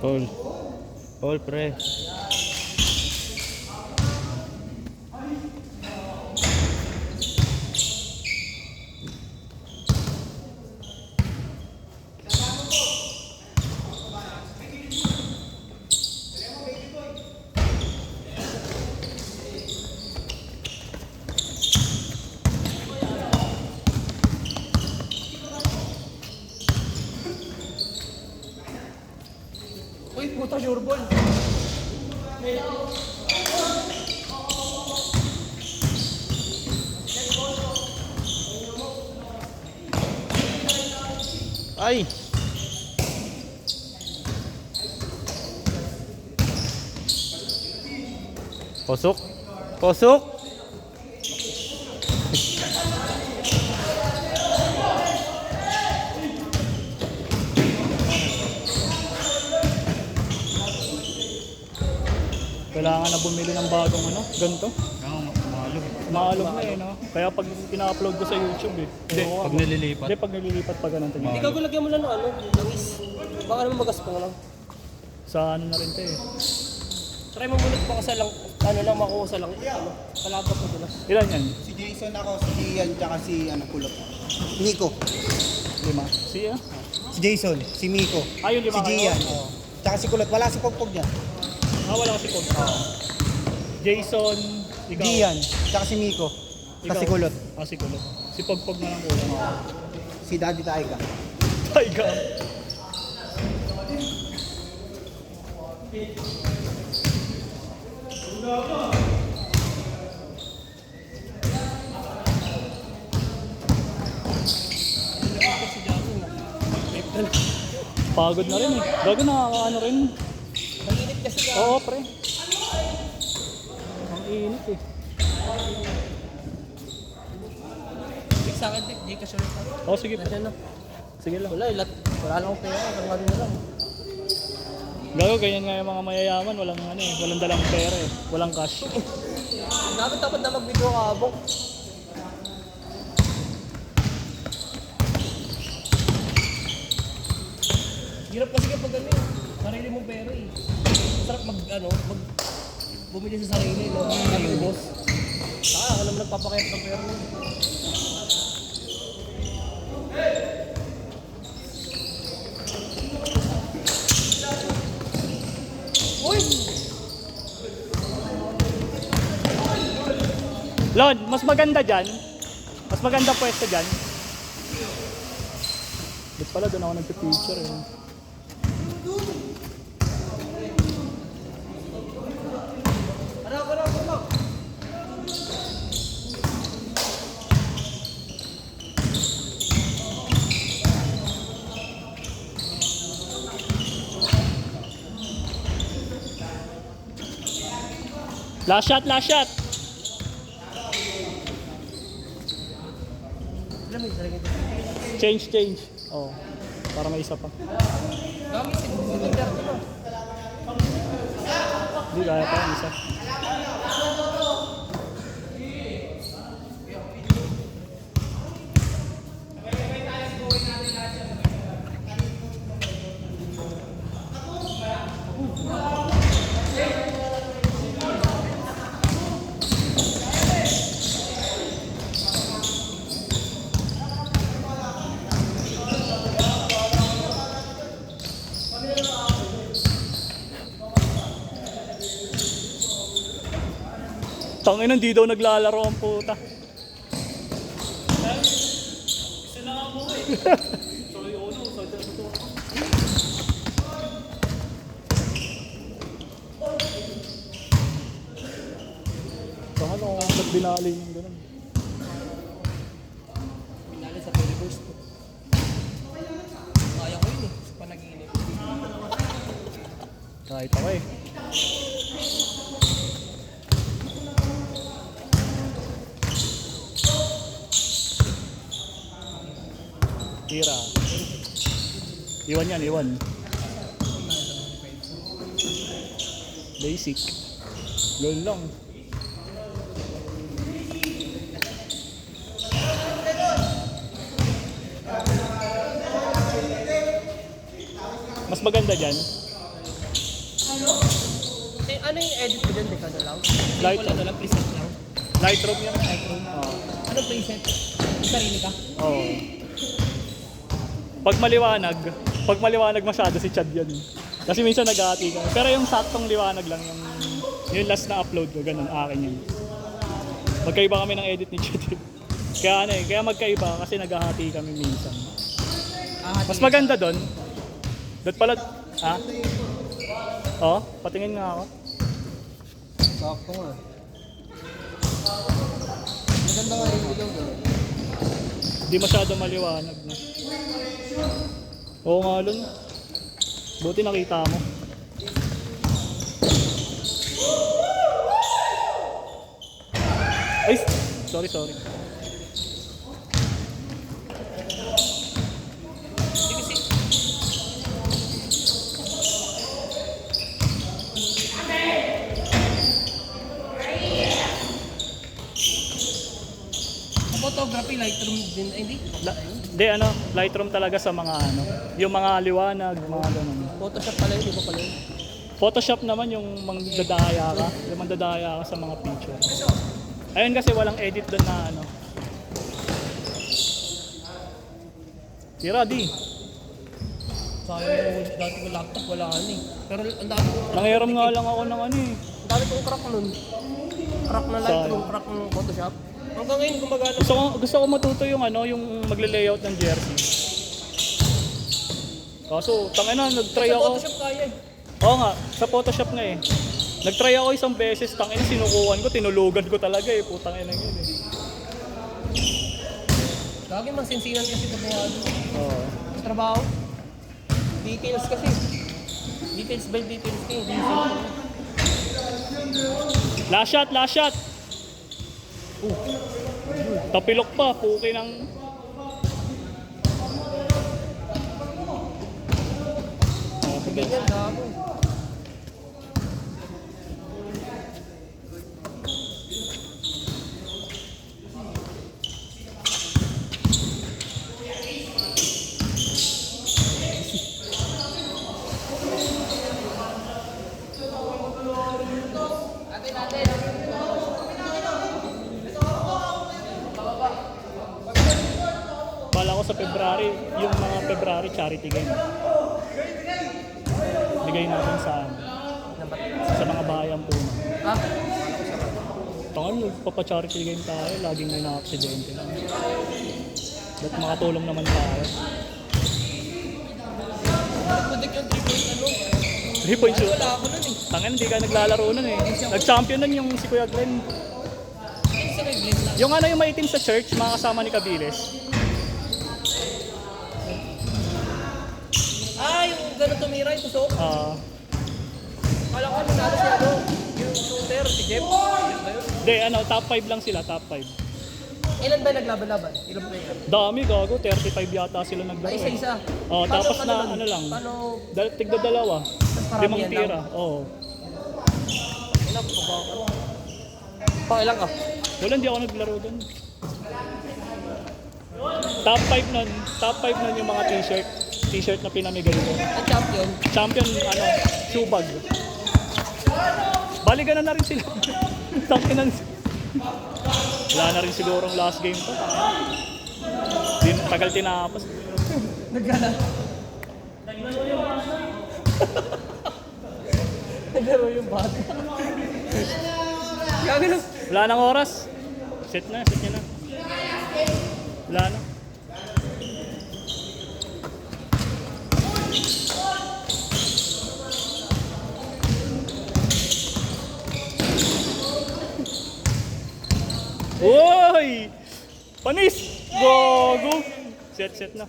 All. All pre. Uy, puta, sure ball. Ay! Posok! Posok! Kailangan na bumili ng bagong ano, ganito. Maalog na eh, no? Kaya pag pina-upload ko sa YouTube eh. Hindi, pag nililipat. Hindi, pag nililipat pa ganun. Hindi ka gulagyan mo lang ng ano, langis. Baka naman magaspang lang. Sa ano na rin to eh. Try mo muna baka sa lang, ano lang makuha sa lang, ano, kalabot mo dulas. Ilan yan? Si Jason ako, si Gian, tsaka si Kulot. Nico. 5. Si Si Jason, si Miko. Ah, yung 5 Si Gian. Oh. Tsaka si Kulot. Wala si Pogpog niya. Ah, wala kasi kung. Jason, ikaw. Gian, tsaka si Miko. Ikaw. Tsaka si Kulot. Ah, si Kulot. Si Pogpog na lang kulang. Si Daddy Taiga. Taiga. Pagod na rin eh. Bago nakakaano rin. Ang init kasi ka. Oo, pre. Ang init eh. Big sa akin, di ka sure ka. Oo, sige pre. Nandiyan na. Sige lang. Wala, wala lang akong pera, kangari na lang. Gago, ganyan nga yung mga mayayaman. Walang ano eh. Walang dalang pera eh. Walang cash. Dapat na mag-video ka, abok. Hirap kasi kapag ano eh, sarili mong pera eh. Masarap bumili sa sarili, no? Mag-ubos. Saka ako naman nagpapakayat ng pera mo. Uy! Lon, mas maganda dyan. Mas maganda pwesto dyan. Ba't pala doon ako nagpipicture eh. Ano? Last shot, last shot. Alam mo yung sarili ko. Change. Oh, para may isa pa. Gamit, siniglar ko na. Hindi, kaya pa yung isa. Tangin, hindi daw naglalaro ang puta. Saan ano, ba't binali yung ganun? Pinali sa 21st ko. Kaya ko yun eh, sa panaginip. Kahit ako eh. Tira. Iwan yan, iwan. Basic. Ganun lang. Mas maganda dyan. Eh, ano yung edit ko dyan? Deka na lang. Lightroom. Wala na lang, preset lang. Lightroom yan. Lightroom. Oo. Anong preset? Yung sarili ka? Oo. Pag maliwanag masyado si Chad yan. Kasi minsan naghahati ka. Pero yung saktong liwanag lang, yung last na upload ko, ganun, akin yun. Magkaiba kami ng edit ni Chad. Kaya magkaiba kasi naghahati kami minsan. Mas maganda doon. Doon pala, ha? Oh, patingin nga ako. Sakto nga. Maganda nga yung ilaw doon. Hindi masyado maliwanag na. Oo nga Lon. Buti nakita mo. Ay, sorry. Photography, Lightroom din, ay hindi? Lightroom talaga sa mga yung mga liwanag, mga ganun. Photoshop pala yun, di ba pala yun? Photoshop naman yung mandadaya ka sa mga picture. Ayun kasi walang edit doon na Tira di. Sayang yung dati kong laptop, wala eh. Pero ang dami kong Nangiram nga lang ako ng Ang dami kong crack nun. Crack na Lightroom, crack ng Photoshop. Hanggang ngayon gumagana. Gusto ko matuto yung yung magle-layout ng jersey. Kaso, nag-try Sa ako. Photoshop kaya eh. Oo nga, sa Photoshop nga eh. Nag-try ako isang beses, sinukuhan ko, tinulugan ko talaga eh. Putang ina yun eh. Lagi masinsinan kasi pagkawado. Oo. Sa trabaho. Details kasi. Details by details kayo. Last shot! Tapilok pa, puki ng... Ganyan, gago. Bala ko sa February, yung mga February charity game. Bigay natin sa mga bayan po. Ha? Papa-charity game tayo, laging may na-aksidente lang. Ba't makatulong naman tayo? Nagpudik yung 3 point 3 points yun. Wala ako nun eh. Tangan, hindi ka naglalaro nun eh. Nag-champion nun yung si Kuya Glenn. Kasi sa Glenn lang. Yung yung maitim sa church, mga kasama ni Cabiles. Yung gano'n tumira, yung tusok. Kala ko nanalo siya yung shooter, si Jeff. Yun ba yun? Hindi, top 5 lang sila, top 5. Ilan ba naglaban-laban? Ilang player? Dami, gago, 35 yata sila naglaro. Ay, isa-isa. Tapos Paano na lang. Paano? Tigda dalawa. Paramihan 5 tira. lang? Oo. Ilang pa Pakilang ka? Wala, hindi ako naglaro dun. Top 5 nun yung mga t-shirt na pinamigay ko. Ang champion? Champion, shoe bag. Balikan na rin sila. Takinan. Wala na rin sigurong last game to. Tagal tinapos. Naglaro yung bata. Gagano? Wala nang oras. Set niya na. Wala na. Uy! Panis! Gogo! Set na.